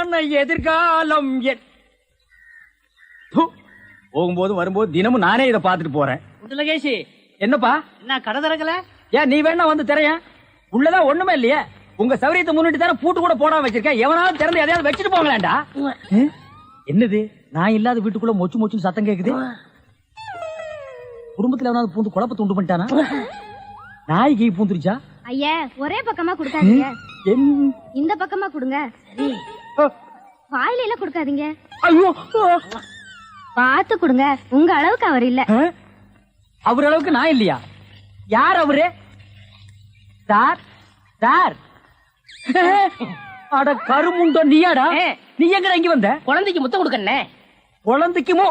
பொன்னான எதிர்காலம் போகும்போது வரும்போது தினமும் நானே இதை பாத்துட்டு போறேன். லகேஷ் என்னப்பா என்ன கடை திறக்கல? ஏன் நீ வேணா வந்து திரையன்? உள்ளதான் ஒண்ணுமே இல்லையே. உங்க சௌரியத்தை முன்னிட்டு தானே பூட்டு கூட போடாம வச்சிருக்கேன். எவனாவது திறந்து எதையாவது வச்சுட்டு போங்களேன்டா. என்னது நான் இல்லாத வீட்டுக்குள்ள மொச்சு மொச்சு சத்தம் கேக்குது? குடும்பத்துல எவனாவது பூந்து குழப்பத்தை உண்டு பண்ணிட்டானா? நாய்க்கு பூந்துருச்சா? ஐயா ஒரே பக்கமா கொடுக்காதீங்க, இந்த பக்கமா கொடுங்க. சரி வாயில எல்லாம் கொடுக்காதீங்க. ஐயோ பார்த்து கொடுங்க. உங்க அளவுக்கு அவர் இல்ல. அவர் அளவுக்கு நான் இல்லையா? யார் அவரு? சார் சார் அட கருமுண்டோ நீயாடா? நீ எங்கடா இங்க வந்த? குழந்தைக்கு முத்தம் கொடுக்கண்ணே. குழந்தைக்குமோ?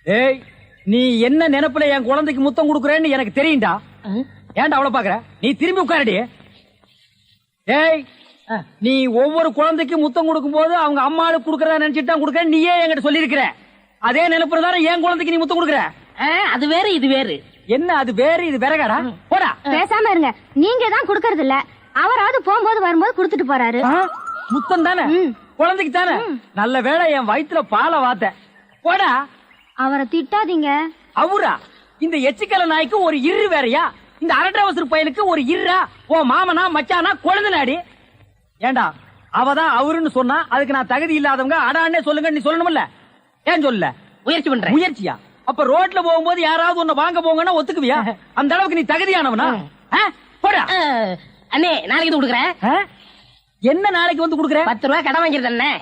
ஏய் நீ என்ன நினைப்புல என் குழந்தைக்கு முத்தம் கொடுக்குறேன்னு எனக்கு தெரியும்டா. ஏன்டா அவ்வளவு பாக்குற? நீ திரும்பி உட்காரடி. ஏய் நீ ஒவ்வொரு குழந்தைக்கு முத்தம் கொடுக்கும் போது அவங்க அம்மாளுக்கு கொடுக்கறதா நினைச்சிட்டு தான் கொடுக்க. நீயே என்கிட்ட சொல்லி இருக்கிற. அதே நினைப்புல தானே என் குழந்தைக்கு நீ முத்தம் கொடுக்குற. அது வேறு இது வேறு. என்ன அது வேறு இது வேறகாடா? போடா. பேசாம இருங்க. நீங்க தான் கொடுக்கறது இல்ல. அவராவது போகும்போது வரும்போது கொடுத்துட்டு போறாரு. முத்தம் தானே குழந்தைக்கு தானே? நல்ல வேளை என் வயிற்றுல பாலை வாத்த. போடா. அவரை திட்டாதீங்க. அவரா? இந்த எச்சிக்கல நாய்க்கு ஒரு இரு வேறையா? இந்த அரட்டவசர் பையனுக்கு ஒரு இருரா? ஓ மாமனா மச்சானா குழந்தை. ஏண்டா அவதான் அவருன்னு சொன்னா அதுக்கு நான் தகுதி இல்லாதவங்க அடான்னே சொல்லுங்க நீ சொல்லணும்ல? ஏன் சொல்ல? முயற்சி பண்றேன். முயற்சியா? அப்ப ரோட்ல போகும்போது யாராவது உன்னை வாங்க போங்கன்னா ஒத்துக்குவியா? அந்த அளவுக்கு நீ தகுதியானவனா? போடா. அண்ணே நாளைக்கு கொடுக்குறேன். என்ன நாளைக்கு வந்து கொடுக்குறேன்? 10 ரூபாய் கடன் வாங்கிருந்தே.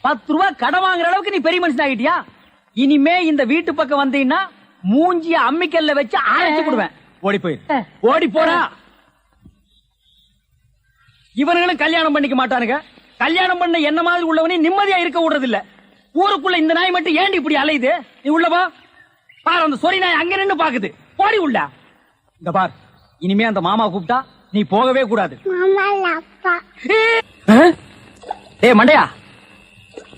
10 ரூபாய் கடன் வாங்குற அளவுக்கு நீ பெரிய மனுஷன் ஆகிட்டியா? இனிமே இந்த வீட்டு பக்கம் வந்தீங்கன்னா மூஞ்சிய அம்மிக்கல்ல வச்சு அரைச்சு விடுவேன். ஓடி போய் ஓடி போடா. இவனுங்களும் கல்யாணம் பண்ணிக்க மாட்டானுங்க. கல்யாணம் பண்ண என்ன மாதிரி உள்ளவனே நிம்மதியா இருக்க விடுறது இல்ல. ஊருக்குள்ள இந்த நாய் மட்டும் ஏண்டி இப்படி அலையுது? நீ உள்ளவா பாரு. அந்த சொறி நாய் அங்க நின்னு பாக்குது. போடி உள்ள. இந்த பார் இனிமே அந்த மாமா கூப்பிட்டா நீ போகவே கூடாது. ஏய் மண்டையா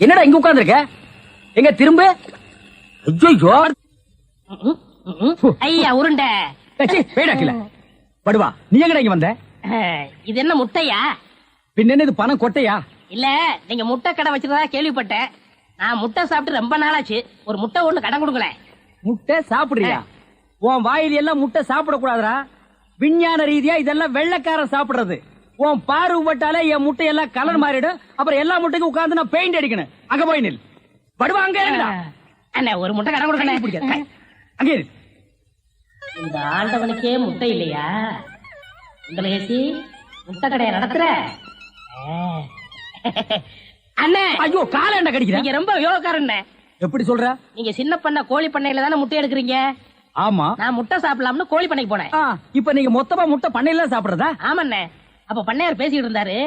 என்னடா இங்க உட்கார்ந்து இருக்க? எங்க திரும்ப? ஐயா உருண்டை படுவா. நீ எங்கடா இங்க வந்த? இது என்ன முட்டையா? பின்ன என்ன இது பணம் கொட்டையா? இல்ல நீங்க முட்டை கடை வச்சிருந்தா கேள்விப்பட்டேன். நான் முட்டை சாப்பிட்டு ரொம்ப நாளாச்சு. ஒரு முட்டை ஒண்ணு கடன் கொடுங்களேன். முட்டை சாப்பிடுறியா? உன் வாயில் எல்லாம் முட்டை சாப்பிட கூடாதுரா. விஞ்ஞான ரீதியா இதெல்லாம் வெள்ளைக்காரன் சாப்பிடுறது. உன் பார்வை பட்டாலே என் முட்டை எல்லாம் கலர் மாறிடும். அப்புறம் எல்லா முட்டைக்கும் உட்கார்ந்து நான் பெயிண்ட் அடிக்கணும். அங்க போய் நில். படுவா அங்க அண்ணா ஒரு முட்டை கடன் கொடுக்கணும். அங்க இந்த ஆண்டவனுக்கே முட்டை இல்லையா? உங்களுக்கு முட்டை கடையை நடத்துற அண்ணே. ஐயோ கால என்ன கடிக்கிற? நீங்க ரொம்ப யோகக்காரன். எப்படி சொல்ற? நீங்க சின்ன பண்ண கோழி பண்ணையில தானே முட்டை எடுக்கிறீங்க? ஆமா. நான் முட்டை சாப்பிடலாம்னு கோழி பண்ணைக்கு போனேன். இப்ப நீங்க மொத்தமா முட்டை பண்ணையில சாப்பிடுறதா? ஆமாண்ணே. அப்ப பண்ணையார் பேசிட்டு இருந்தாரு.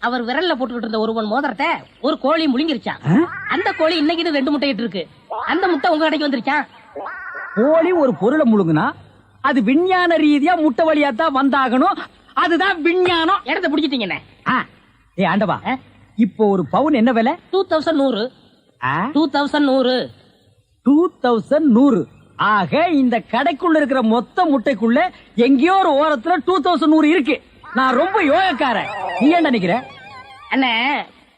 அவர் விரல்ல போட்டுக்கிட்டு இருந்த ஒருவன் மோதிரத்தை ஒரு கோழி முழுங்கிருச்சான். அந்த கோழி இன்னைக்கு 2 முட்டை இருக்கு. அந்த முட்டை உங்க கடைக்கு வந்துருச்சான். கோழி ஒரு பொருளை முழுங்குனா அது விஞ்ஞான ரீதியா முட்டை வழியா தான் வந்தாகணும். அதுதான் விஞ்ஞானம். இடத்த பிடிச்சிட்டீங்கண்ணே. ஏ ஆண்டவா இப்போ ஒரு பவுன் என்ன விலை? 2100. 2100. 2100. ஆக இந்த கடைக்குள்ள இருக்கிற மொத்த முட்டைக்குள்ள எங்கேயோ ஒரு ஓரத்துல 2100 இருக்கு. நான் ரொம்ப யோகக்காரன். நீ என்ன நினைக்கிற? அண்ணே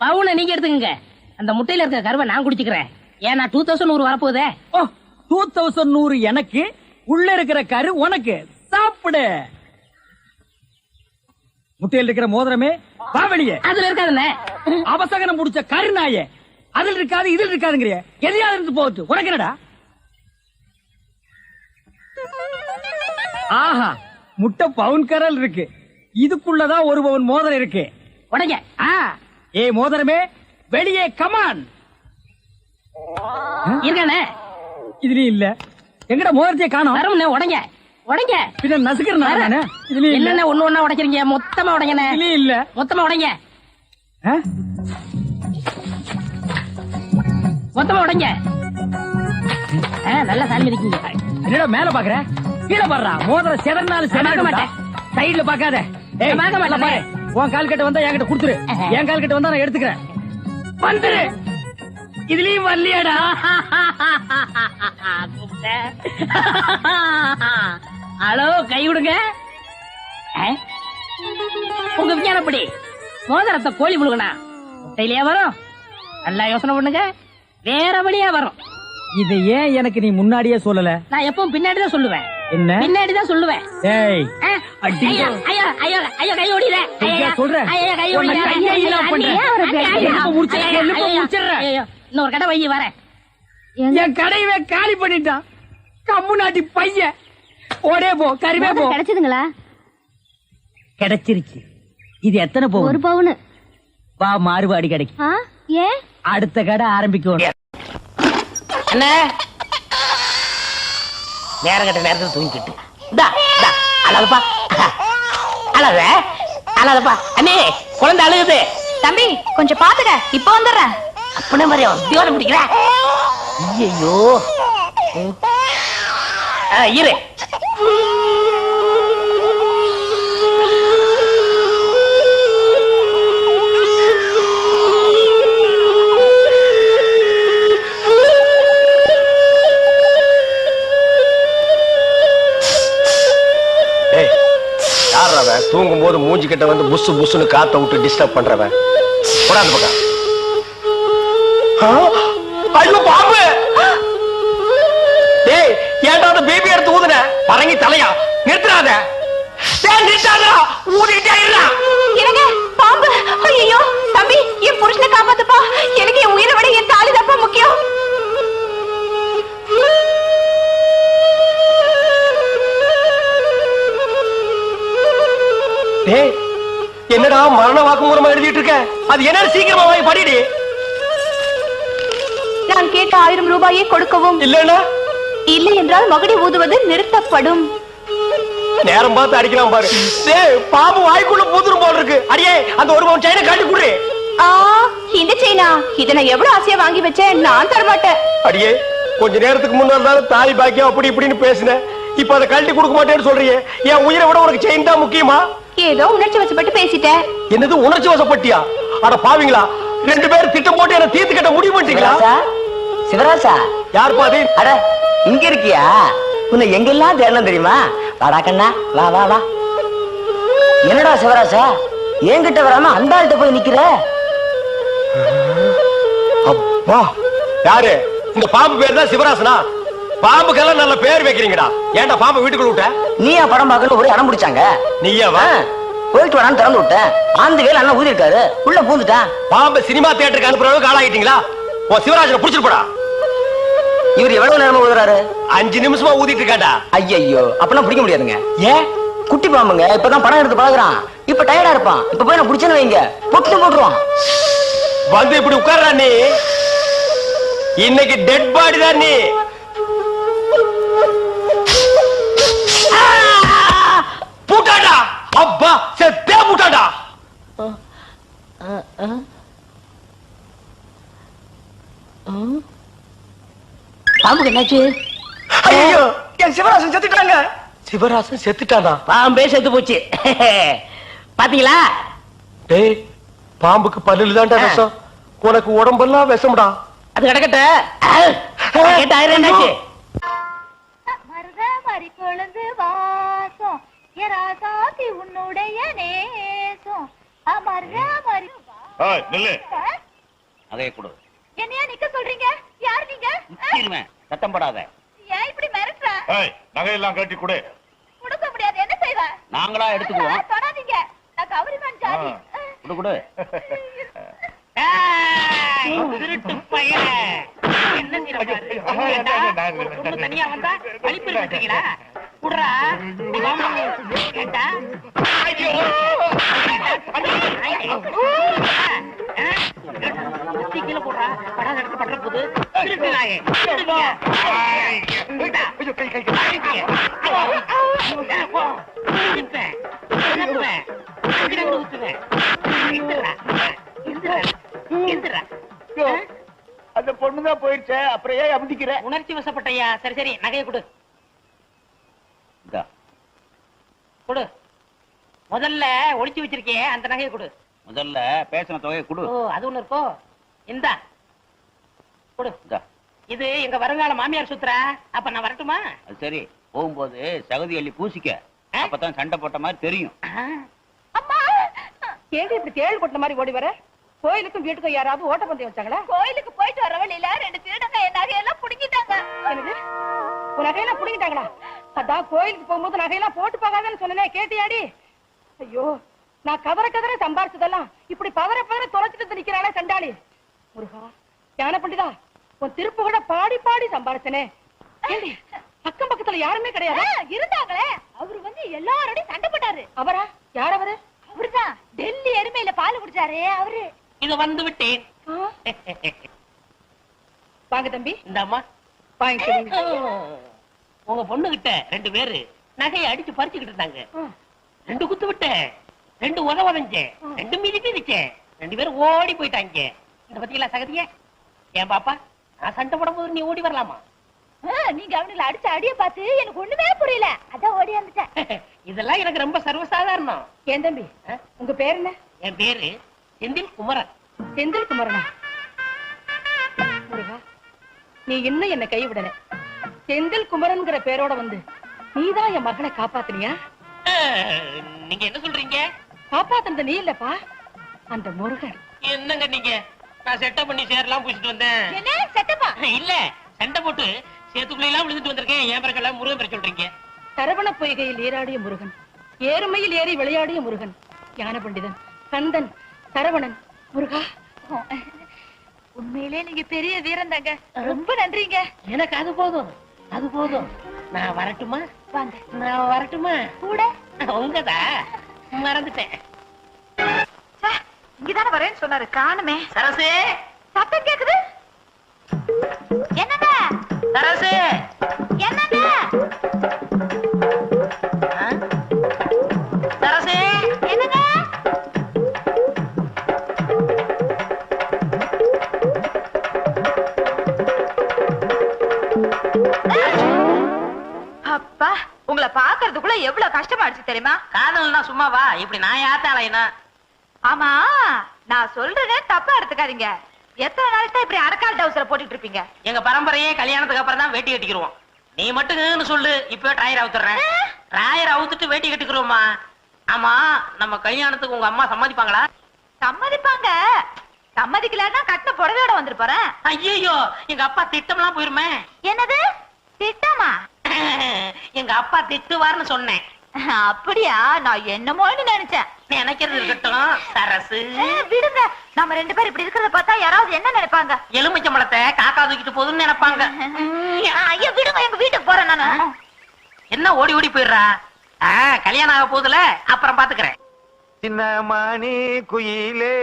பவுனை நீங்க எடுத்துக்கங்க. அந்த முட்டையில இருக்க கருவை நான் குடிச்சுக்கிறேன். ஏன்னா 2100 வரப்போகுதே. 2100 எனக்கு, உள்ள இருக்கிற கரு உனக்கு. சாப்பிடு. முட்டையில் இருக்கிற மோதிரமே பாவலியே அதுல இருக்காதுண்ணே. அவசகனம் முடிச்ச கருநாயே அதுல இருக்காது இதில் இருக்காதுங்கிறிய. எதையாவது இருந்து போகுது உனக்கு என்னடா? ஆஹா முட்டை பவுன் கரல் இருக்கு. இதுக்குள்ளதான் ஒரு பவுன் மோதிரம் இருக்கு. உடைங்க. ஏ மோதிரமே வெளியே கமான். இருக்கானே இதுலயும் இல்ல. எங்கட மோதிரத்தையே காணோம். வரமுண்ணே. உடைங்க உடைங்க. பின்ன நசுக்கிறேன் நானு. இதுலயும் இல்ல. என்னென்ன ஒண்ணு ஒண்ணா உடைக்கிறீங்க? மொத்தமா உடைங்கண்ணே. இதுலயும் இல்ல. மொத்தமா உடைங்க. மொத்தமா உடைங்க. நல்லா சாமி இருக்கீங்க. என்னடா மேல பாக்குற? கீழே பாடுறா. மோதிரம் செதறினாலும் செதற மாட்டேன். சைடுல பாக்காத. உன் கால் கட்ட வந்தா என்கிட்ட குடுத்துரு. என் கால் கட்ட வந்தா நான் எடுத்துக்கிறேன். வந்துரு. இதுலயும் வரலையாடா? ஹலோ கை விடுங்க. உங்க விஞ்ஞானப்படி மோதிரத்தை கோழி முழுகனா டெய்லியா வரும்? நல்லா யோசனை பண்ணுங்க, வேற வழியா வரும். இதை ஏன் எனக்கு நீ முன்னாடியே சொல்லல? நான் எப்பவும் பின்னாடிதான் சொல்லுவேன். என்ன பின்னாடிதான் சொல்லுவேன். ஏய் ஐயோ ஐயோ ஐயோ ஐயோ, கை ஓடிற. சொல்றேன். ஐயோ கை ஓடிற. இன்னொரு கடை வைய வரேன். என் கடையவே காலி பண்ணிட்டான் கம்முனாட்டி பையன். ஓடே போ, கறிவே போ. கிடைச்சதுங்களா? கிடைச்சிருச்சு. இது எத்தனை பவுன்? 1 பவுன். வா, மாறுபாடி கிடைக்கும். ஏன்? அடுத்த கடை ஆரம்பிக்கணும். என்ன நேரம் கட்ட நேரத்தில் தூங்கிக்கிட்டு அழகப்பா, அழகப்பா. அண்ணே, குழந்தை அழுகுது. தம்பி கொஞ்சம் பாத்துக்க, இப்ப வந்துடுறேன். அப்பனே மாதிரி தியோரம் பிடிக்கிற. ஐயோ இரு. தூங்கும் போது மூஞ்சி கிட்ட வந்து புசு புசுன்னு காத்த விட்டு டிஸ்டர்ப் பண்றவன். போடாது பக்கம். ஐயோ பாம்பு! டேய், ஏன்டா அந்த பேபி எடுத்து ஊதுன? பரங்கி தலையா? நிறுத்துறாத. டேய் நிறுத்தாதடா, ஊதிட்டே இருடா. என்னங்க பாம்பு? ஐயோ தம்பி, என் புருஷனை காப்பாத்துப்பா. எனக்கு என் உயிரை விட என் தாலி தப்பா முக்கியம். டேய், என்னடா மரண வாக்குமூலமா எழுதிட்டு இருக்க? அது என்ன, சீக்கிரமா வாங்கி படிடி. நான் கேட்ட 1000 ரூபாயை கொடுக்கவும். இல்லன்னா இல்லை என்றால் மகுடி ஊதுவது நிறுத்தப்படும். நேரம் பார்த்து அடிக்கலாம் பாரு. டேய், பாம்பு வாய்க்குள்ள பூதுரும் போல இருக்கு. அடியே, அந்த 1 பவுன் செயினை காட்டி குடு. இந்த செயினா? இத நான் எவ்வளவு ஆசையா வாங்கி வச்சேன், நான் தர மாட்டேன். அடியே, கொஞ்ச நேரத்துக்கு முன்னாடி தாலி பாக்கியம் அப்படி இப்படின்னு பேசினேன். இப்ப அதை கழட்டி கொடுக்க மாட்டேன்னு சொல்றியே. என் உயிரை விட உனக்கு செயின் தான் முக்கியமா? ஏதோ உணர்ச்சி வசப்பட்டு பேசிட்டேன். என்னது உணர்ச்சி வசப்பட்டியா? அட பாவீங்களா, 2 பேரும் திட்டம் போட்டு என்ன தீர்த்து கட்ட முடிவு பண்ணிட்டீங்களா? சிவராசா, யார் பாதி? அட இங்க இருக்கியா? உன்னை எங்கெல்லாம் தேடலாம் தெரியுமா? வாடா கண்ணா, வா வா வா. என்னடா சிவராசா, என்கிட்ட வராம அந்த ஆள்கிட்ட போய் நிக்கிற? அப்பா, யாரு? இந்த பாம்பு பேர் தான் சிவராசனா? பாம்புக்கெல்லாம் நல்ல பேர் வைக்கிறீங்கடா. ஏன்டா பாம்பு வீட்டுக்குள்ள விட்ட? நீயா படம் பார்க்கணும் ஒரு இடம் பிடிச்சாங்க. நீயாவா? போயிட்டு வரான்னு திறந்து விட்டேன். ஆந்த வேலை அண்ணன் ஊதி இருக்காரு, உள்ள பூந்துட்டான். பாம்பு சினிமா தியேட்டருக்கு அனுப்புற அளவுக்கு ஆளாயிட்டீங்களா? ஓ, சிவராஜனை புடிச்சிட்டு போடா. இவர் எவ்வளவு நேரமா ஊதுறாரு? 5 நிமிஷமா ஊதிட்டு இருக்காண்டா. ஐயோ, அப்பெல்லாம் பிடிக்க முடியாதுங்க. ஏன்? குட்டி பாம்புங்க, இப்பதான் படம் எடுத்து பழகுறான். இப்ப டயர்டா இருப்பான். இப்ப போய் நான் பிடிச்சேன்னு வைங்க, பொட்டு போட்டுருவான். வந்து இப்படி உட்கார்றா நீ. இன்னைக்கு டெட் பாடி தான் நீ. பூட்டாடா, அப்பா செத்தே பூட்டாடா. பாம்புக்கு என்னாச்சு? ஐயோ, என் சிவராசன் செத்துட்டாங்க. சிவராசன் செத்துட்டானா? பாம்பே செத்து போச்சு. பாத்தீங்களா? டேய், பாம்புக்கு பல்லுல தான்டா விஷம். உனக்கு உடம்பெல்லாம் விஷம்டா. அது கிடக்கட்ட. கேட்டாயிரம் என்னாச்சு? மருதமரி கொழுந்து வாசம் எராசாதி உன்னுடைய நேசம் மருதமரி. ஏய் நில்லு. நகையை கொடு. என்னையா நிக்க சொல்றீங்க? யார் நீங்க? நிச்சிருவேன், சத்தம் போடாத. ஏன் இப்படி மிரட்டுற? ஏய், நகையெல்லாம் கட்டி கொடு. கொடுக்க முடியாது, என்ன செய்வ? நாங்களா எடுத்துக்குவோம். தொடாதீங்க, நான் கவரிமான் ஜாதி. கொடு கொடு. திருட்டு பையன் என்ன தனியா வந்தா வலிப்பு இருக்கீங்களா? குடுறா கேட்டா. கீழே போடுறா, படாத இடத்துல படுற போது திருட்டு நாயே. அந்த பொண்ணுதான் போயிடுச்சே, அப்புறம் ஏன் அமுதிக்கிற? உணர்ச்சி வசப்பட்டையா? சரி சரி, நகையை கொடு. கொடு. முதல்ல ஒளிச்சு வச்சிருக்கே அந்த நகையை கொடு. முதல்ல பேசின தொகையை கொடு. ஓ, அது ஒண்ணு இருக்கோ? இந்தா கொடு. இது எங்க வருங்கால மாமியார் சுத்துறா. அப்ப நான் வரட்டுமா? அது சரி, போகும்போது சகதி அள்ளி பூசிக்க. அப்பதான் சண்டை போட்ட மாதிரி தெரியும். அம்மா, ஏங்க இப்படி தேள் கொட்ட மாதிரி ஓடி வர? கோயிலுக்கும் வீட்டுக்கும் யாராவது ஓட்டப்பந்தயம் வச்சாங்களா? கோயிலுக்கு போயிட்டு வர வழியில 2 திருடங்க என் நகையெல்லாம் புடுங்கிட்டாங்க. என்னது? உன் நகையெல்லாம் புடுங்கிட்டாங்களா? அதான் கோயிலுக்கு போகும்போது நகையெல்லாம் போட்டு போகாதன்னு சொன்னனே, கேட்டியாடி? ஐயோ, நான் கதற சம்பாரிச்சதெல்லாம் இப்படி பதற தொலைச்சிட்டு நிக்கிறானே சண்டாளி. முருகா, ஞான பண்டிதா, உன் திருப்பு கூட பாடி பாடி சம்பாரிச்சனே. அக்கம் பக்கத்துல யாருமே கிடையாது. இருந்தாங்களே, அவரு எல்லாரோடையும் சண்டை போட்டாரு. அவரா? யார் அவரு? அவருதான் டெல்லி எருமையில பால் குடிச்சாரு அவரு. இது வந்து விட்டேன். வாங்க தம்பி. இந்தாம்மா. வாங்க. உங்க பொண்ணு கிட்ட 2 பேரு நகையை அடிச்சு பறிச்சுக்கிட்டு இருந்தாங்க. 2 குத்து விட்டேன், 2 உதவதஞ்சேன், 2 மிதிச்சேன், 2 பேரும் ஓடி போயிட்டாங்க. இந்த பத்தியில சகதிய ஏன் பாப்பா, நான் சண்டை போடும் போது நீ ஓடி வரலாமா? நீங்க அவனுல அடிச்ச அடிய பார்த்து எனக்கு ஒண்ணுமே புரியல, அதான் ஓடி வந்துட்டேன். இதெல்லாம் எனக்கு ரொம்ப சர்வசாதாரணம். ஏன் தம்பி, உங்க பேர் என்ன? என் பேரு செந்தில் குமரன். செந்தில் குமரனா? முருகா, நீ இன்னும் என்ன கைவிடல. செந்தில் குமரன்ங்கிற பேரோட நீதான் என் மகனை காப்பாத்தினியா? நீங்க என்ன சொல்றீங்க? காப்பாத்துனது நீ இல்லப்பா, அந்த முருகன். என்னங்க நீங்க? நான் செட்டப் பண்ணி சேரலாம் பூசிட்டு வந்தேன். என்ன செட்டப்பா? இல்ல, சண்டை போட்டு சேத்துக்குள்ள எல்லாம் விழுந்துட்டு வந்திருக்கேன். ஏன் பிறகு முருகன் பேர் சொல்றீங்க? சரவண பொய்கையில் நீராடிய முருகன், ஏறுமையில் ஏறி விளையாடிய முருகன், ஞான பண்டிதன், கந்தன், சரவணன், முருகா. உண்மையிலே நீங்க பெரிய வீரன் தாங்க, ரொம்ப நன்றிங்க. எனக்கு அது போதும், அது போதும். நான் வரட்டுமா? வாங்க. நான் வரட்டுமா? கூட உங்கதா மறந்துட்டேன். இங்கதானே வரேன்னு சொன்னாரு, காணுமே. சரசு, சத்தம் கேக்குது. என்னங்க? சரசு, என்னங்க? சரசு, என்னங்க? அப்பா, உங்களை பாக்குறதுக்குள்ள எவ்வளவு கஷ்டமாடுச்சு தெரியுமா? காதல்னா சும்மாவா? இப்படி நான் யாத்தாலைனா? ஆமா, நான் சொல்றதே தப்பா எடுத்துக்காதீங்க. எத்தனை நாள் தான் இப்படி அரக்கால் டவுசரை போட்டுட்டு இருப்பீங்க? எங்க பரம்பரையே கல்யாணத்துக்கு அப்புறம் தான் வேட்டி கட்டிக்கிறோம். நீ மட்டும் சொல்லு, இப்ப ட்ராயர் அவுத்துறேன். ட்ராயர் அவுத்துட்டு வேட்டி கட்டிக்கிறோமா? ஆமா, நம்ம கல்யாணத்துக்கு உங்க அம்மா சம்மதிப்பாங்களா? சம்மதிப்பாங்க. சம்மதிக்கலன்னா கட்டின புடவையோட வந்துட்டு போறேன். ஐயோ, எங்க அப்பா திட்டம்லாம் போயிருமே. என்னது திட்டமா? எங்க அப்பா திட்டுவார்னு சொன்னேன். அப்படியா? நான் என்னமோன்னு நினைச்சேன். நினைக்கிறது இருக்கட்டும் சரசு. விடுங்க, நம்ம 2 பேரும் இப்படி இருக்கிறத பார்த்தா யாராவது என்ன நினைப்பாங்க? எலுமிச்சம்பழத்தை காக்கா தூக்கிட்டு போகுதுன்னு நினைப்பாங்க. ஐயா விடுங்க, எங்க வீட்டுக்கு போறேன் நானு. என்ன ஓடி ஓடி போயிடுறா? கல்யாணம் ஆக போதுல, அப்புறம் பாத்துக்கிறேன். சின்ன மணி குயிலே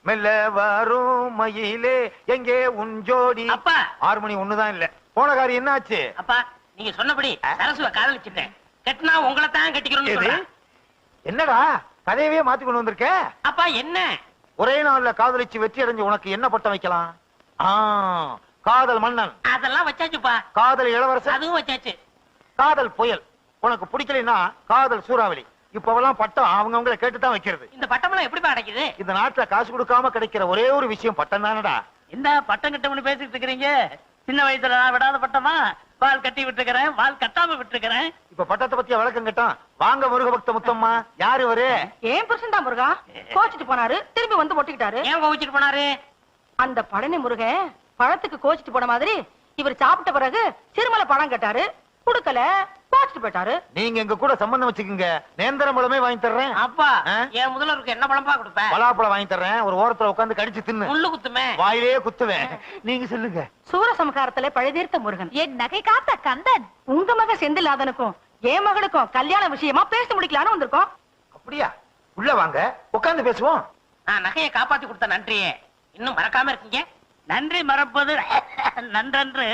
மெல்ல வரும் மயிலே எங்கே உன் ஜோடி? அப்பா. 6 மணி ஒண்ணுதான் இல்ல. போன காரியம் என்ன ஆச்சு? அப்பா, நீங்க சொன்னபடி சரசுவை காதலிச்சுட்டேன். கட்டினா உங்களை தான் கட்டிக்கிறோம்னு சொல்றேன். என்னடா கதையவே மாத்தி கொண்டு வந்திருக்க? அப்பா என்ன? ஒரே நாள்ல காதலிச்சு வெற்றி அடைஞ்சு உனக்கு என்ன பட்டம் வைக்கலாம்? காதல் மன்னன். அதெல்லாம் வச்சாச்சுப்பா. காதல் இளவரசன். அதுவும் வச்சாச்சு. காதல் புயல். உனக்கு பிடிக்கலைன்னா காதல் சூறாவளி. இப்பவெல்லாம் பட்டம் அவங்கவங்களை கேட்டுதான் வைக்கிறது. இந்த பட்டம்லாம் எப்படி அடைக்குது? இந்த நாட்டுல காசு கொடுக்காம கிடைக்கிற ஒரே ஒரு விஷயம் பட்டம் தானடா. இந்த பட்டம் கிட்டம்னு பேசிட்டு இருக்கிறீங்க. சின்ன வயசுல நான் விடாத பட்டமா? வால் கட்டி விட்டுருக்கிறேன், வால் கட்டாம விட்டுருக்கிறேன். இப்ப பட்டத்தை பத்தியா விளக்கம் கேட்டான். வாங்க முருக பக்த முத்தம்மா. யாரு இவரு? ஏன் புருஷன் தான் முருகா. கோச்சிட்டு போனாரு, திரும்பி வந்து ஒட்டிக்கிட்டாரு. ஏன் கோவிச்சிட்டு போனாரு? அந்த பழனி முருகன் பழத்துக்கு கோச்சிட்டு போன மாதிரி இவர் சாப்பிட்ட பிறகு சிறுமலை பழம் கேட்டாரு, குடுக்கல, கோச்சிட்டு போயிட்டாரு. நீங்க எங்க கூட சம்பந்தம் வச்சுக்கீங்க. நேந்திரம் பழமே வாங்கி தர்றேன். அப்பா, என் முதல்வருக்கு என்ன பழம்பா கொடுப்பேன்? பலாப்பழம் வாங்கி தர்றேன். ஒரு ஓரத்துல உட்கார்ந்து கடிச்சு தின்னு. முள்ளு குத்துமே. வாயிலே குத்துவேன். நீங்க சொல்லுங்க. சூரசம்காரத்துல பழுதீர்த்த முருகன், என் நகை காத்த கந்தன். உங்க மக செந்திலாதனுக்கும் என் மகளுக்கும் கல்யாண விஷயமா பேசி முடிக்கலான்னு வந்திருக்கோம். அப்படியா? உள்ள வாங்க, உட்கார்ந்து பேசுவோம். நான் நகையை காப்பாத்தி கொடுத்த நன்றியே இன்னும் மறக்காம இருக்கீங்க. நன்றி மறப்பது நன்றன்று,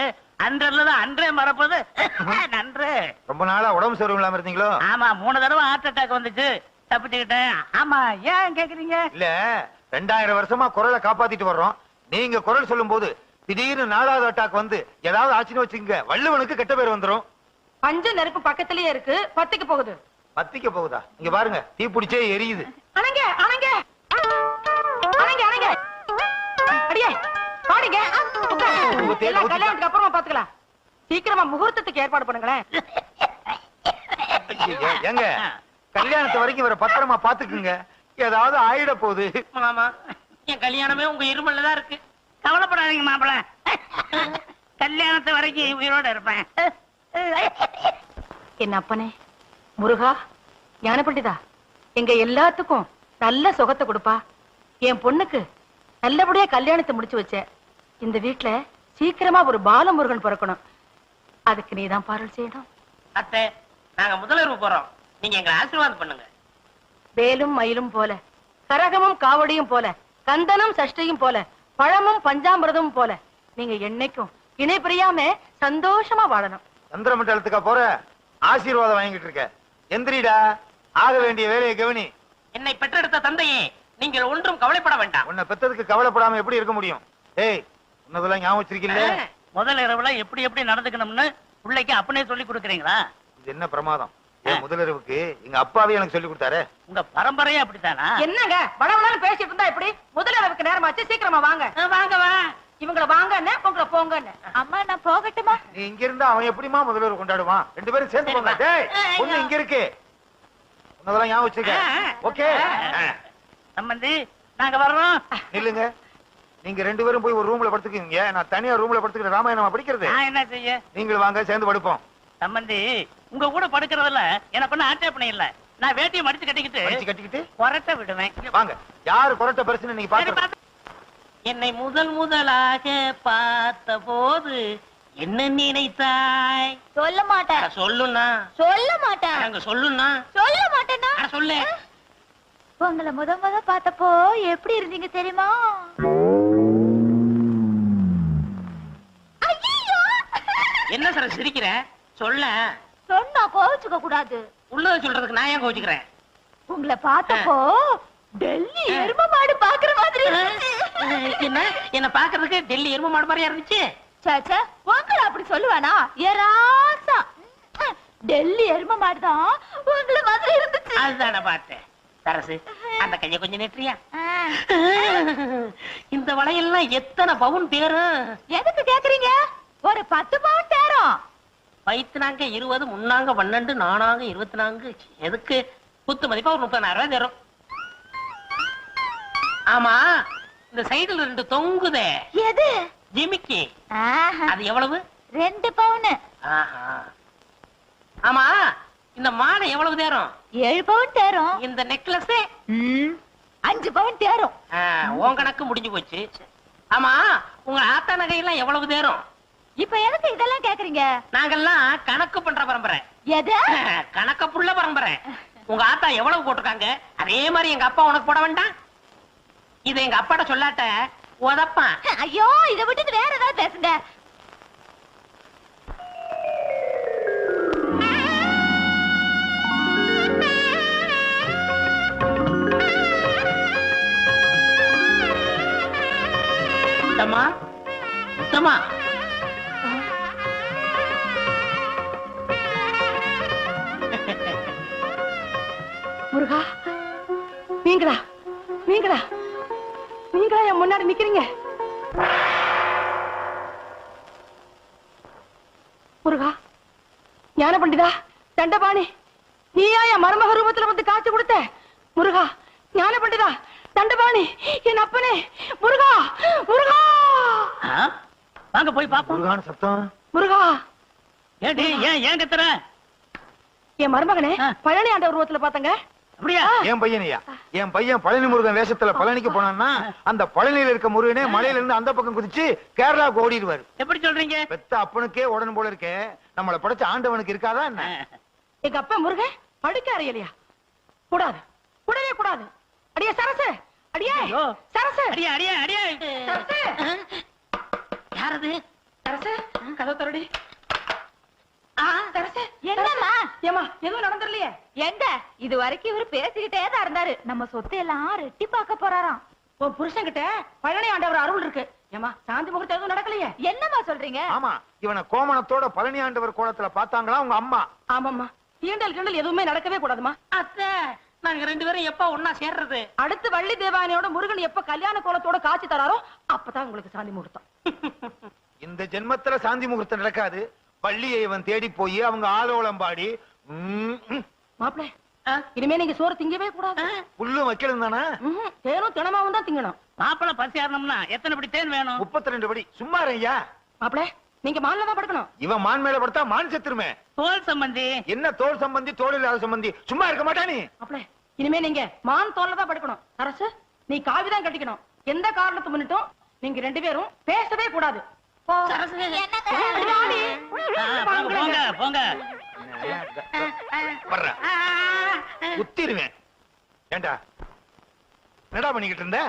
அன்றல்லதான் அன்றே மறப்பது நன்று. ரொம்ப நாளா உடம்பு சரியில்லாம இருந்தீங்களோ? ஆமா, 3 தடவை ஹார்ட் அட்டாக் வந்துச்சு, தப்பிச்சுக்கிட்டேன். ஆமா, ஏன் கேக்குறீங்க? இல்ல, 2000 வருஷமா குரலை காப்பாத்திட்டு வர்றோம். நீங்க குரல் சொல்லும் போது திடீர்னு 4வது அட்டாக் வந்து ஏதாவது ஆச்சுன்னு வச்சுங்க, வள்ளுவனுக்கு கெட்ட பேர் வந்துரும். பஞ்ச நெருப்பு பக்கத்திலேயே இருக்கு, பத்திக்கு போகுது. பத்திக்க போகுதா? இங்க பாருங்க, தீ பிடிச்சே எரியுது. அணங்க அணங்க அணங்க அணங்க. அடியே பாடுங்க. எல்லாம் கல்யாணத்துக்கு அப்புறமா பாத்துக்கலாம். சீக்கிரமா முகூர்த்தத்துக்கு ஏற்பாடு பண்ணுங்களேன். எங்க கல்யாணத்து வரைக்கும் இவரை பத்திரமா பாத்துக்குங்க. ஏதாவது ஆயிட போகுது. ஆமா, என் கல்யாணமே உங்க இருமல்ல தான் இருக்கு. கவலைப்படாதீங்க மாப்பிள, கல்யாணத்து வரைக்கும் உயிரோட இருப்பேன். என் அப்பனே முருகா, ஞான பண்டிதா, எங்க எல்லாத்துக்கும் நல்ல சுகத்தை கொடுப்பா. என் பொண்ணுக்கு நல்லபடியா கல்யாணத்தை முடிச்சு வச்ச. இந்த வீட்டுல சீக்கிரமா ஒரு பாலமுருகன் பிறக்கணும். அதுக்கு நீதான் பாரல் செய்யணும். அத்தை, நாங்க முதலிரவு போறோம், நீங்க எங்களை ஆசீர்வாதம் பண்ணுங்க. வேலும் மயிலும் போல, கரகமும் காவடியும் போல, கந்தனும் சஷ்டியும் போல, பழமும் பஞ்சாமிரதமும் போல நீங்க என்னைக்கும் இணை பிரியாம சந்தோஷமா வாழணும். சந்திர மண்டலத்துக்கா போற? ஆசீர்வாதம் வாங்கிட்டு இருக்க. எந்திரிடா, ஆக வேண்டிய வேலையை கவனி. என்னை பெற்றெடுத்த தந்தையே, நீங்கள் ஒன்றும் கவலைப்பட வேண்டாம். உன்னை பெத்ததுக்கு கவலைப்படாம எப்படி இருக்க முடியும்? ஏய், உன்னதெல்லாம் ஞாபகம் வச்சிருக்கீல்ல? முதல் இரவுல எப்படி எப்படி நடந்துக்கணும்னு பிள்ளைக்கு அப்பனே சொல்லி கொடுக்குறீங்களா? இது என்ன பிரமாதம்? என் முதலிரவுக்கு எங்க அப்பாவே எனக்கு சொல்லி கொடுத்தாரு. உங்க பரம்பரையே அப்படித்தானா? என்னங்க வளவளன்னு பேசிட்டு இருந்தா எப்படி? முதலிரவுக்கு நேரமாச்சு, சீக்கிரமா வாங்க. வாங்க வா. இவங்கள வாங்கன்னு உங்களை போங்கன்னு. அம்மா நான் போகட்டுமா? நீ இங்க இருந்தா அவன் எப்படிமா முதலிரவு கொண்டாடுவான்? ரெண்டு பேரும் சேர்ந்து போங்க. டேய், பொண்ணு இங்க இருக்கு. உன்னதெல்லாம் ஞாபகம் வச்சிருக்க. ஓகே, சம்பந்தி நாங்க வர்றோம். நில்லுங்க. நீங்க ரெண்டு பேரும் போய் ஒரு ரூம்ல படுத்துக்கீங்க. நான் தனியா ரூம்ல படுத்துக்கிற ராமாயணமா படிக்கிறது. நான் என்ன செய்ய? நீங்களும் வாங்க, சேர்ந்து படுப்போம். சம்பந்தி உங்க கூட படுக்கிறதுல எனக்கு ஒன்னும் ஆட்சேபணம் இல்ல. நான் வேட்டியை மடிச்சு கட்டிக்கிட்டு கொரட்டை விடுவேன். வாங்க. யாரு கொரட்டை பெருசுன்னு நீங்க பாத்து. என்னை முதலாக பார்த்த போது என்ன நினைத்தாய்? சொல்ல மாட்டேன். சொல்லுண்ணா. சொல்ல மாட்டேன். அங்க சொல்லுண்ணா. சொல்ல மாட்டேன்னா சொல்லு. உங்களை முத பார்த்தப்போ எப்படி இருந்தீங்க தெரியுமா? என்ன சார் சிரிக்கிற? சொல்ல. சொன்னா கோவிச்சுக்க கூடாது. உள்ளத சொல்றதுக்கு நான் ஏன் கோவிச்சுக்கிறேன்? உங்களை பார்த்தப்போ டெல்லி எரும மாடு பாக்குற மாதிரி இருந்துச்சு. என்ன பாக்குறதுக்கு டெல்லி எரும மாடு மாதிரியா இருந்துச்சு? சேச்சே, உங்களை அப்படி சொல்லுவானா? ஏராசா டெல்லி எரும மாடுதான் உங்களை மாதிரி இருந்துச்சு. அதுதான பார்த்தேன். சரசு, அந்த கைய கொஞ்சம் நெற்றியா? இந்த வளையல்லாம் எத்தனை பவுன் தேரும்? எதுக்கு கேக்குறீங்க? ஒரு 10 பவுன் தேரும். வயிற்றுனாங்க 20, முன்னாங்க 12, நானாங்க 24. எதுக்கு? குத்து மதிப்பா ஒரு 30,000 ரூபாய் தரும். ஆமா, இந்த சைடுல 2 தொங்குதே, எது? ஜிமிக்கி. ஆஹா, அது எவ்வளவு? 2 பவுன். ஆஹா. ஆமா, இந்த மாலை எவ்வளவு தேரும்? 7 பவுன் தேரும். இந்த நெக்லஸ் 5 பவுன் தேரும். உன் கணக்கு முடிஞ்சு போச்சு. ஆமா, உங்க ஆத்தா நகையெல்லாம் எவ்வளவு தேரும்? இப்ப எதுக்கு இதெல்லாம் கேக்குறீங்க? நாங்கெல்லாம் கணக்கு பண்ற பரம்பரை. எது? கணக்க புள்ள பரம்பரை. உங்க ஆத்தா எவ்வளவு போட்டிருக்காங்க அதே மாதிரி எங்க அப்பா உனக்கு போட வேண்டாம்? இதை எங்க அப்பாட்ட சொல்லாட்ட உதப்பான். ஐயோ, இதை விட்டுட்டு வேற ஏதாவது பேசுங்க. முத்தம்மா, முத்தம்மா. முருகா, நீங்களா நீங்களா நீங்களா என் முன்னாடி நிக்கிறீங்க? முருகா, ஞான பண்டிதா, தண்டபாணி, நீயா என் மருமக ரூபத்துல வந்து காட்சி கொடுத்த? முருகா, ஞான பண்டிதா, தண்டபாணி, என் அப்பனே, முருகா, முருகா. வாங்க போய் பாப்போம். முருகான சத்தம். முருகா, ஏடி ஏன் கத்துற? என் மருமகனே பழனி ஆண்ட உருவத்துல பாத்தங்க. அப்படியா? என் பையனையா? என் பையன் பழனி முருகன் வேஷத்துல பழனிக்கு போனான்னா அந்த பழனியில இருக்க முருகனே மலையில இருந்து அந்த பக்கம் குதிச்சு கேரளாவுக்கு ஓடிடுவாரு. எப்படி சொல்றீங்க? பெத்த அப்பனுக்கே உடனே போல இருக்கே, நம்மளை படைச்ச ஆண்டவனுக்கு இருக்காதா என்ன? எங்க அப்பா முருகன் படிக்க அறையலையா? கூடாது, கூடவே கூடாது. அடியே சரசு, அடியே சரசு, அடியா அடியா அடியா. சரசு, யாரது? சரசு, கதவு தரடி. சரசு, என்னம்மா? ஏமா எதுவும் நடந்துடலையே? எங்க இது வரைக்கும் இவரு பேசிக்கிட்டே தான் இருந்தாரு. நம்ம சொத்தை எல்லாம் ரெட்டி பார்க்க போறாராம். உன் புருஷன் கிட்ட பழனி ஆண்டவர் அருள் இருக்கு. ஏமா சாந்தி முகூர்த்தம் எதுவும் நடக்கலையே? என்னம்மா சொல்றீங்க? ஆமா, இவனை கோமணத்தோட பழனி ஆண்டவர் கோலத்துல பாத்தாங்களா உங்க அம்மா? ஆமாம்மா, தீண்டல் கிண்டல் எதுவுமே நடக்கவே கூடாதுமா. அத்தை, நாங்க 2 பேரும் எப்ப ஒன்னா சேர்றது? அடுத்து வள்ளி தேவானையோட முருகன் எப்ப கல்யாண கோலத்தோட காட்சி தராரோ அப்பதான் உங்களுக்கு சாந்தி முகூர்த்தம். இந்த ஜென்மத்துல சாந்தி முகூர்த்தம் நடக்காது. பள்ளியை இவன் தேடி போய் அவங்க ஆலோலம் பாடி மாப்பிள, இனிமே நீங்க சோறு திங்கவே கூடாது. புல்லு வைக்கணும் தானே? தேனும் தினமாவும் தான் திங்கணும். மாப்பிள பசி ஆறணும்னா எத்தனை படி தேன் வேணும்? 32 படி. சும்மா ஐயா. மாப்பிள நீங்க மான்ல தான் படுக்கணும். இவன் மான் மேல படுத்தா மான் செத்துருமே. தோல் சம்பந்தி. என்ன தோல் சம்பந்தி, தோல் இல்லாத சம்பந்தி? சும்மா இருக்க மாட்டானே. மாப்பிள இனிமே நீங்க மான் தோல்ல தான் படுக்கணும். அரசு நீ காவிதான் கட்டிக்கணும். எந்த காரணத்தை முன்னிட்டும் நீங்க 2 பேரும் பேசவே கூடாது. போங்க போங்க. குத்திருவேன். ஏண்டா என்னடா பண்ணிக்கிட்டு இருந்த?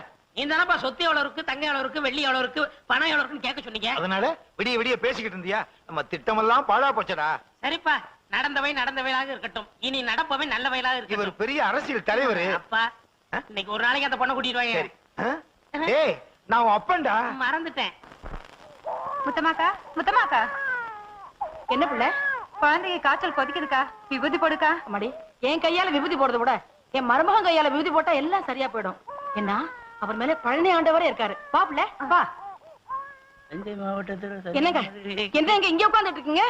இந்த சொத்து எவ்வளவு இருக்கு, தங்க எவ்வளவு இருக்கு, வெள்ளி எவ்வளவு இருக்கு, பணம் எவ்வளவு இருக்குன்னு கேட்க சொன்னீங்க. அதனால விடிய விடிய பேசிக்கிட்டு இருந்தியா? நம்ம திட்டமெல்லாம் பாழா போச்சடா. சரிப்பா, நடந்தவை நடந்தவையாக இருக்கட்டும். இனி நடப்பவை நல்ல வயலாக இருக்கு. இவர் பெரிய அரசியல் தலைவர். அப்பா இன்னைக்கு ஒரு நாளைக்கு அந்த பொண்ணை கூட்டிட்டு வாங்க. ஏய் நான் உன் அப்பன்டா. மறந்துட்டேன். முத்தமாக்கா முத்தமாக்கா, என்ன பிள்ளை? குழந்தைக்கு காய்ச்சல் கொதிக்குதுக்கா, விபூதி போடுக்கா. அம்மாடி என் கையால விபூதி போடுறத விட என் மருமகன் கையால விபூதி போட்டா எல்லாம் சரியா போயிடும். என்ன அவர் மேல பழனி ஆண்டவரே இருக்காரு. வா பிள்ளை வா. தஞ்சை மாவட்டத்தில் என்னங்க என்ன இங்க உட்கார்ந்துட்டு இருக்கீங்க?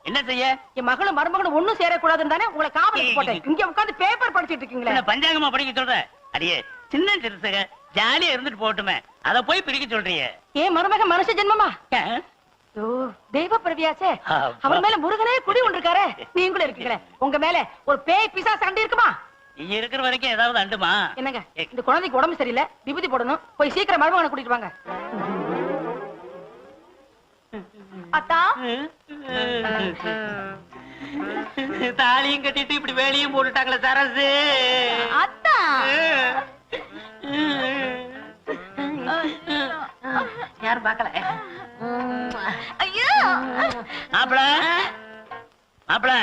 என்ன செய்ய? என் மகளும் மருமகனும் ஒண்ணும் சேரக்கூடாதுன்னு தானே உங்களை காவலுக்கு போட்டேன். இங்க உட்கார்ந்து பேப்பர் படிச்சிட்டு இருக்கீங்களே. பஞ்சாங்கமா படிக்க சொல்ற? அடியே சின்ன சிறுசுக ஜாலியா இருந்துட்டு போட்டுமே, அத போய் பிரிக்க சொல்றீங்க. ஏன் மருமகன் மனுஷ ஜென்மமா? ஓ தெய்வ பிரவியாச்சே. அவர் மேல முருகனே குடி ஒன்றிருக்காரு. நீங்களும் இருக்கீங்களே, உங்க மேல ஒரு பேய் பிசாசு அண்டி இருக்குமா? நீங்க இருக்கிற வரைக்கும் ஏதாவது அண்டுமா? என்னங்க இந்த குழந்தைக்கு உடம்பு சரியில்லை, விபூதி போடணும். போய் சீக்கிரம் மருமகனை கூட்டிட்டு வாங்க. அத்தா தாலியும் கட்டிட்டு இப்படி வேலையும் போட்டுட்டாங்களே சரசு. அத்தா யாரும் பாக்கல. ஐயோ மாப்பிள மாப்பிள,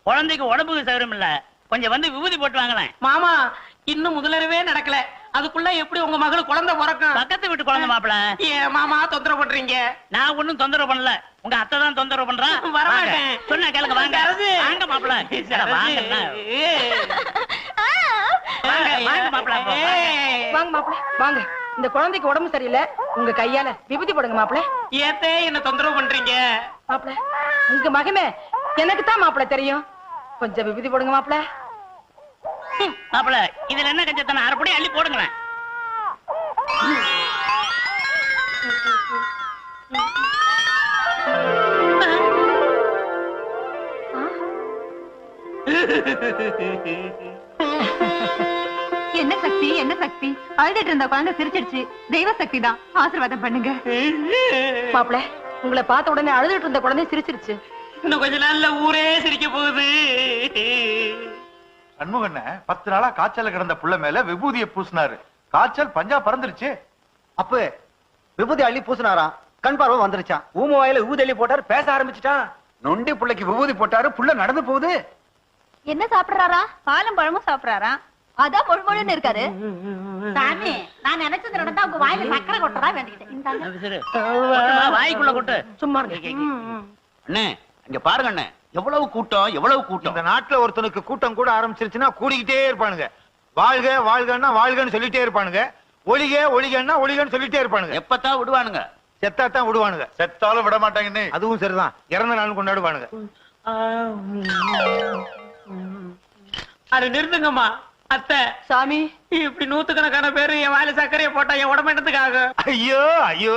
குழந்தைக்கு உடம்புக்கு சௌகரியம் இல்ல, கொஞ்சம் வந்து விபூதி போட்டு வாங்களேன். மாமா இன்னும் முதலவே நடக்கல, அதுக்குள்ள எப்படி உங்க மகள் குழந்தை பிறக்கும்? பக்கத்து வீட்டு குழந்தை மாப்பிள. ஏன் மாமா தொந்தரவு பண்றீங்க? நான் ஒண்ணும் தொந்தரவு பண்ணல, உங்க அத்தை தான் தொந்தரவு பண்றான். வரமாட்டேன் சொன்ன கேளுங்க. வாங்க வாங்க மாப்பிள. வாங்க மாப்பிள. வாங்க மாப்பிள வாங்க. இந்த குழந்தைக்கு உடம்பு சரியில்லை, உங்க கையால விபூதி போடுங்க மாப்பிள. ஏத்தே என்ன தொந்தரவு பண்றீங்க? மாப்பிள உங்க மகமே எனக்கு தான் மாப்பிள தெரியும், கொஞ்சம் விபூதி போடுங்க மாப்பிள. மாப்பிள இதுல என்ன கஞ்சத்தன? அரைப்படி அள்ளி போடுங்களேன். என்ன சக்தி என்ன சக்தி? அழுதுட்டு இருந்த குழந்தை சிரிச்சிருச்சு. தெய்வ சக்தி தான், ஆசீர்வாதம் பண்ணுங்க. மாப்பிள உங்களை பார்த்த உடனே அழுதுட்டு இருந்த குழந்தை சிரிச்சிருச்சு. இன்னும் கொஞ்ச நாள்ல ஊரே சிரிக்க போகுது. சண்முகண்ண 10 நாளா காய்ச்சல கிடந்த புள்ள மேல விபூதியை பூசினாரு. காய்ச்சல் பஞ்சா பறந்துருச்சு. அப்ப விபூதி அள்ளி பூசினாராம், கண் பார்வை வந்துருச்சான். ஊம வாயில விபூதி அள்ளி போட்டாரு, பேச ஆரம்பிச்சுட்டான். நொண்டி புள்ளைக்கு விபூதி போட்டாரு, புள்ள நடந்து போகுது. என்ன சாப்பிடுறாரா? பாலும் பழமும் சாப்பிடுறாரா? அதான் முழுமுழுன்னு இருக்காரு. சாமி நான் நினைச்சது நடந்தா உங்க வாயில சக்கரை கொட்டதா வேண்டிக்கிட்டேன். வாய்க்குள்ள கொட்டு. சும்மா அண்ணே இங்க பாருங்க அண்ணே, எவ்வளவு கூட்டம் எவ்வளவு கூட்டம். இந்த நாட்டுல ஒருத்தனுக்கு கூட்டம் கூட ஆரம்பிச்சிருச்சுன்னா கூடிக்கிட்டே இருப்பானுங்க. வாழ்க வாழ்கன்னா வாழ்கன்னு சொல்லிட்டே இருப்பானுங்க, ஒளிக ஒளிகன்னா ஒளிகன்னு சொல்லிட்டே இருப்பானுங்க. எப்பத்தான் விடுவானுங்க? செத்தாத்தான் விடுவானுங்க. செத்தாலும் விட மாட்டாங்கன்னு. அதுவும் சரிதான், இறந்த நாள் கொண்டாடுவானுங்க. அது நிறுத்துங்கம்மா. அத்தை சாமி இப்படி 100கணக்கான பேரு என் வாயில சர்க்கரையை போட்டா என் உடம்பு என்னத்துக்காக? ஐயோ ஐயோ,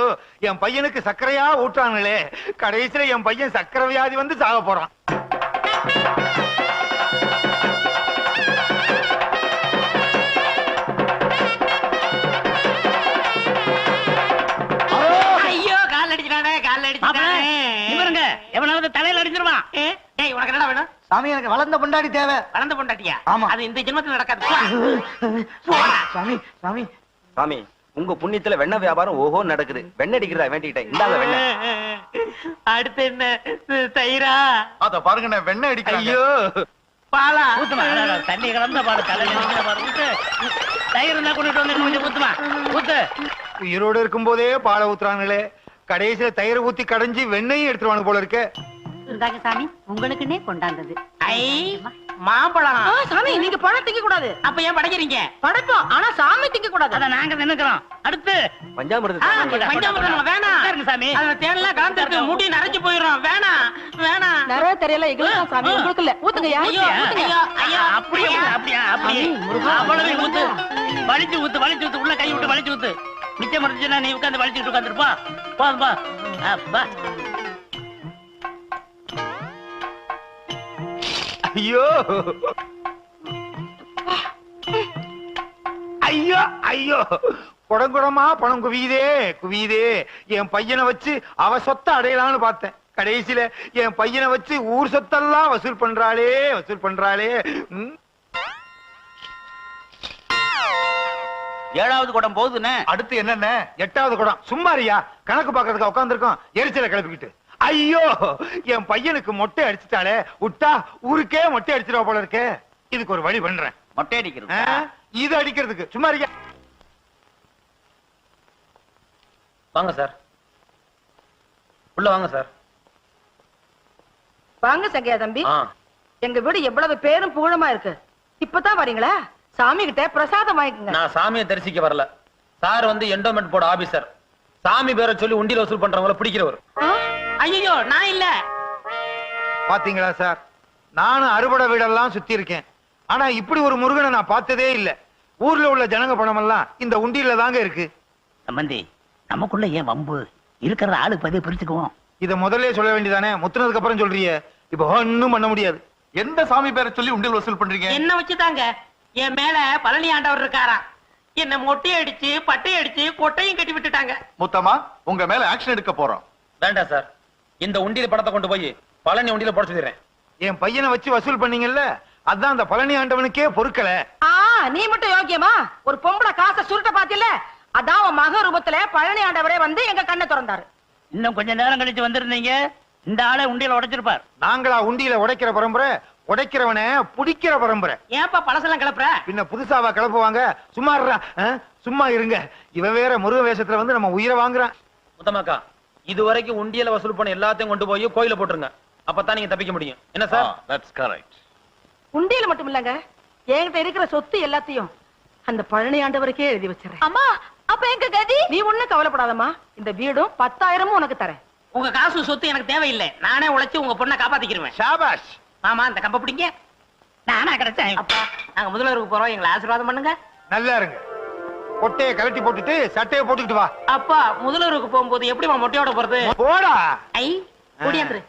என் பையனுக்கு சர்க்கரையா ஊட்டானுங்களே, கடைசியில என் பையன் சர்க்கரை வியாதி வந்து சாக போறான். ஐயோ கால் அடிச்சிட்டானே, கால் அடிச்சிட்டானே. இவருங்க எவனாவது தலையில அடிச்சிருவான். டேய் உனக்கு என்னடா வேணும்? சாமி எனக்கு வளர்ந்த பொண்டாடி தேவை. வளர்ந்த பொண்டாட்டியா? ஆமா. அது இந்த ஜென்மத்துல நடக்காது. சாமி சாமி சாமி, உங்க புண்ணியத்துல வெண்ணெய் வியாபாரம் ஓஹோ நடக்குது. வெண்ணெய் அடிக்கிறதா வேண்டிக்கிட்டேன், இந்தாங்க வெண்ணெய். அடுத்து என்ன? தயிரா? அத பாருங்க, வெண்ணெய் அடிக்கிறேன். ஐயோ பாலா ஊத்துமா? தண்ணி கலந்த பால் தலையில ஊத்து. தயிர் இருந்தா கொண்டுட்டு வந்து கொஞ்சம் ஊத்துமா? ஊத்து. உயிரோடு இருக்கும் போதே பாலை ஊத்துறானுங்களே, கடைசியில தயிரை ஊத்தி கடைஞ்சி வெண்ணையும் எடுத்துருவானு போல இருக்கு. இந்தாங்க சாமி உங்களுக்குன்னே கொண்டாந்தது. ஐ மாம்பழம். சாமி நீங்க பழம் திங்க கூடாது. அப்ப ஏன் படைக்கிறீங்க? படைப்போம், ஆனா சாமி திங்க கூடாது. அத நாங்க நினைக்கிறோம். அடுத்து பஞ்சாமிர்தம் வேணாம் சாமி. அதுல தேன்லாம் கலந்துருக்கு, முடி நரைஞ்சு போயிடும். வேணாம் வேணாம். நிறைய தெரியல எங்களுக்கு சாமி, உங்களுக்கு இல்ல. ஊத்துங்க ஐயோ ஐயோ ஐயோ. அப்படியே அப்படியே அவ்வளவு ஊத்து. வலிச்சு ஊத்து உள்ள கை விட்டு வலிச்சு ஊத்து. மிச்சம் இருந்துச்சுன்னா நீ உட்காந்து வலிச்சுட்டு உட்காந்துருப்பா. போதும்பா. அப்பா ஐயோ ஐயோ ஐயோ, குடங்குடமா பணம் குவியுதே. என் பையனை வச்சு அவ சொத்தை அடையலாம்னு பார்த்தேன். கடைசியில என் பையனை வச்சு ஊர் சொத்தெல்லாம் வசூல் பண்றாளே. ஏழாவது குடம் போகுதுண்ணே. அடுத்து என்னென்ன? 8வது குடம். சும்மாரியா, கணக்கு பாக்கிறதுக்கு உட்காந்துருக்கோம். எரிச்சலை கிளப்பிக்கிட்டு. ஐயோ, என் பையனுக்கு மொட்டை அடிச்சுட்டாலே, விட்டா ஊருக்கே மொட்டை அடிச்சிருவா போல இருக்கே. இதுக்கு ஒரு வழி பண்றேன். மொட்டை அடிக்கிறது இது அடிக்கிறதுக்கு. சும்மாரியா. வாங்க சார், உள்ள வாங்க சார். வாங்க சங்கையா தம்பி. எங்க வீடு எவ்வளவு பேரும் புகழமா இருக்கு. இப்பதான் வரீங்களா? சாமி கிட்ட பிரசாதம் வாங்கிக்கங்க. நான் சாமியை தரிசிக்க வரல சார். வந்து என்டோமெண்ட் போர்டு ஆபீசர். சாமி பேரை சொல்லி உண்டியல் வசூல் பண்றவங்கள பிடிக்கிறவர். ஐயோ நான் இல்ல. பாத்தீங்களா சார், நானும் அறுபடை வீடெல்லாம் சுத்தி இருக்கேன். ஆனா இப்படி ஒரு முருகனை நான் பார்த்ததே இல்ல. ஊர்ல உள்ள ஜனங்க பணம் எல்லாம் இந்த உண்டியில தாங்க இருக்கு. சம்பந்தி, நமக்குள்ள ஏன் வம்பு? இருக்கிற ஆளு பதிவு பிரிச்சுக்குவோம். இத முதல்ல சொல்ல வேண்டியதானே? முத்துனதுக்கு அப்புறம் சொல்றீங்க. இப்ப ஒண்ணும் பண்ண முடியாது. எந்த சாமி பேரை சொல்லி உண்டியல் வசூல் பண்றீங்க? என்ன வச்சுதாங்க? என் மேல பழனி ஆண்டவர் இருக்காராம். என்ன மொட்டை அடிச்சு பட்டை அடிச்சு கொட்டையும் கட்டி விட்டுட்டாங்க. முத்தமா, உங்க மேல ஆக்ஷன் எடுக்க போறோம். வேண்டாம் சார், இந்த உண்டியல் படத்தை கொண்டு போய் பழனி உண்டியில போட சொல்லிடுறேன். என் பையனை வச்சு வசூல் பண்ணீங்கல்ல, அதான் அந்த பழனி ஆண்டவனுக்கே பொறுக்கல. நீ மட்டும் யோக்கியமா? ஒரு பொம்பளை காசை சுருட்ட பாத்தில, அதான் உன் மக ரூபத்துல பழனி ஆண்டவரே வந்து எங்க கண்ணை திறந்தாரு. இன்னும் கொஞ்ச நேரம் கழிச்சு வந்திருந்தீங்க, இந்த ஆளை உண்டியல உடைச்சிருப்பார். நாங்களா உண்டியில உடைக்கிற பரம்பரை? உடைக்கிறவன புடிக்கிற பரம்பரை. ஏன்பா பழசெல்லாம் கிளப்புற? பின்ன புதுசாவா கிளப்புவாங்க? சும்மா இருங்க. இவன் வேற முருக வேஷத்துல வந்து நம்ம உயிரை வாங்குறான். முத்தமாக்கா, இதுவரைக்கும் உண்டியல வசூல் பண்ண எல்லாத்தையும் கொண்டு போய் கோயில போட்டுருங்க. அப்பதான் நீங்க தப்பிக்க முடியும். என்ன சார்? That's correct. உண்டியல மட்டும் இல்லங்க, என்கிட்ட இருக்கிற சொத்து எல்லாத்தையும் அந்த பழனி ஆண்டவருக்கே எழுதி வச்சிடறேன். அம்மா, அப்ப எங்க கதி? நீ ஒண்ணும் கவலைப்படாதம்மா. இந்த வீடும் 10,000 உனக்கு தரேன். உங்க காசு சொத்து எனக்கு தேவையில்லை. நானே உழைச்சு உங்க பொண்ணை காப்பாத்திக்கிருவேன். ஷாபாஷ். ஆமா, இந்த கம்ப பிடிங்க. நானா கிடைச்சேன். அப்பா, நாங்க முதல்வருக்கு போறோம், எங்களை ஆசீர்வாதம் பண்ணுங்க. நல்லா இருங்க. கொட்டையை கலட்டி போட்டுட்டு சட்டையை போட்டுக்கிட்டு வா. அப்பா, முதல்வருக்கு போகும்போது எப்படிமா மொட்டையோட போறது? போடா. ஐ, ஓடியாந்துரு.